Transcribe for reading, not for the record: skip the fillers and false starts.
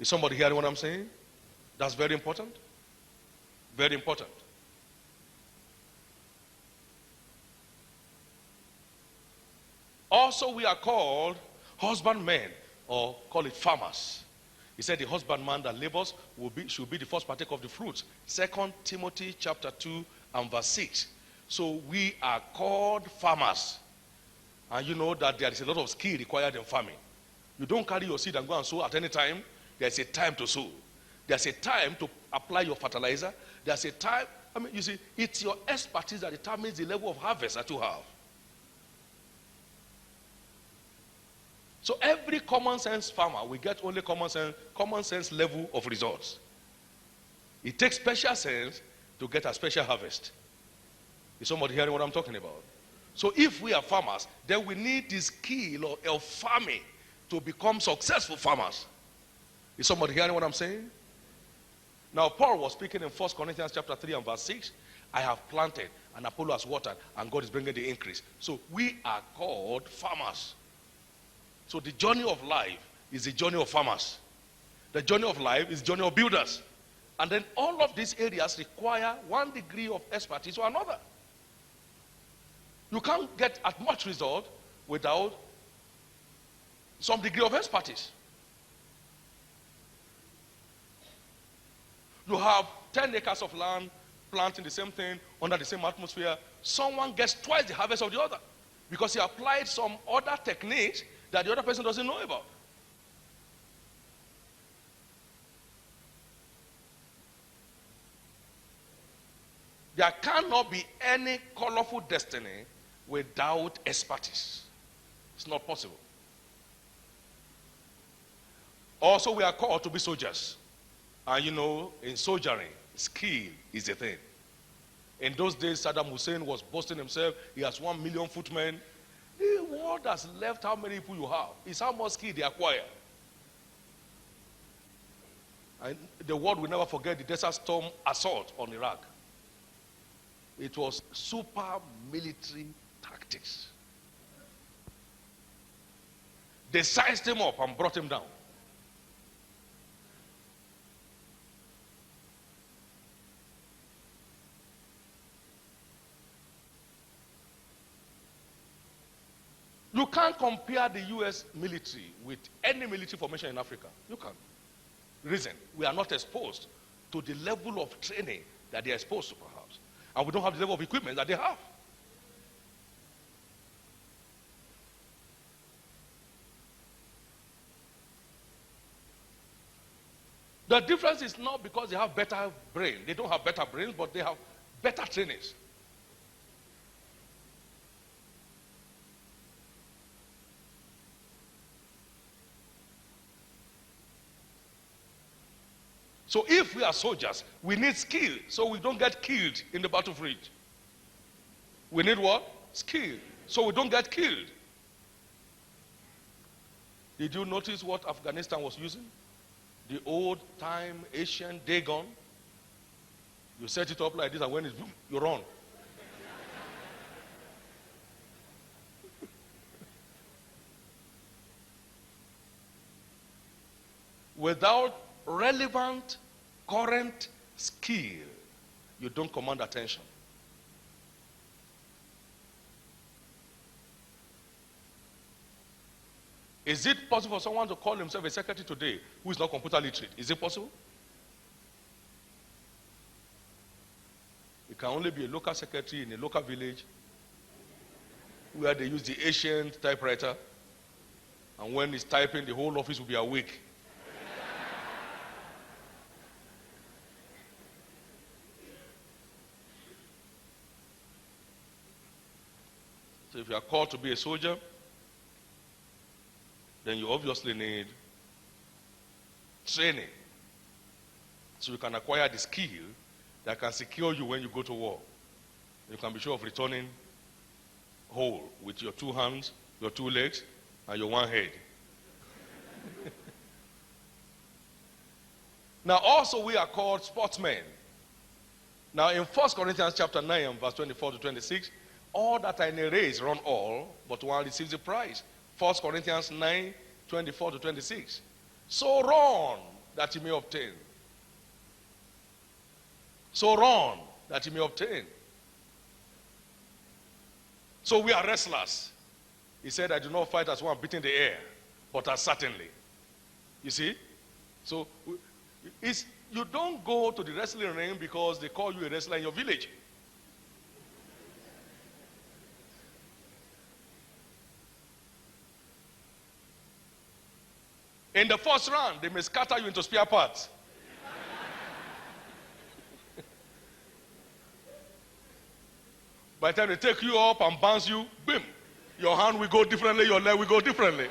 Is somebody hearing what I'm saying? That's very important. Very important. Also, we are called husbandmen, or call it farmers. He said the husbandman that labors should be the first partaker of the fruits. 2 Timothy chapter 2 and verse 6. So we are called farmers. And you know that there is a lot of skill required in farming. You don't carry your seed and go and sow at any time. There's a time to sow. There's a time to apply your fertilizer. There's a time, you see, it's your expertise that determines the level of harvest that you have. So every common sense farmer will get only common sense level of results. It takes special sense to get a special harvest. Is somebody hearing what I'm talking about? So if we are farmers, then we need the skill of farming to become successful farmers. Is somebody hearing what I'm saying? Now Paul was speaking in 1 Corinthians chapter 3 and verse 6. I have planted and Apollo has watered and God is bringing the increase. So we are called farmers. So the journey of life is the journey of farmers. The journey of life is the journey of builders. And then all of these areas require one degree of expertise or another. You can't get as much result without some degree of expertise. You have 10 acres of land, planting the same thing under the same atmosphere. Someone gets twice the harvest of the other because he applied some other techniques that the other person doesn't know about. There cannot be any colorful destiny without expertise. It's not possible. Also, we are called to be soldiers. And you know, in soldiering, skill is the thing. In those days, Saddam Hussein was boasting himself. He has 1 million footmen. The world has left how many people you have. It's how much skill they acquire. And the world will never forget the Desert Storm assault on Iraq. It was super military tactics. They sized him up and brought him down. You can't compare the U.S. military with any military formation in Africa. You can't. Reason, we are not exposed to the level of training that they are exposed to, perhaps. And we don't have the level of equipment that they have. The difference is not because they have better brain. They don't have better brains, but they have better trainings. So if we are soldiers, we need skill so we don't get killed in the battlefield. We need what? Skill so we don't get killed. Did you notice what Afghanistan was using? The old time Asian day gun. You set it up like this and when it's boom, you run. Without relevant current skill, you don't command attention. Is it possible for someone to call himself a secretary today who is not computer literate? Is it possible? It can only be a local secretary in a local village where they use the ancient typewriter, and when he's typing, the whole office will be awake. So if you are called to be a soldier, then you obviously need training so you can acquire the skill that can secure you when you go to war. You can be sure of returning whole with your 2 hands, your 2 legs, and your 1 head. Now also we are called sportsmen. Now in 1 Corinthians chapter 9 and verse 24 to 26, all that are in a race run all, but one receives the prize. 1 Corinthians 9, 24 to 26. So run that you may obtain. So run that you may obtain. So we are wrestlers. He said, I do not fight as one beating the air, but as certainly. You see? So you don't go to the wrestling ring because they call you a wrestler in your village. In the first round, they may scatter you into spare parts. By the time they take you up and bounce you, boom, your hand will go differently, your leg will go differently.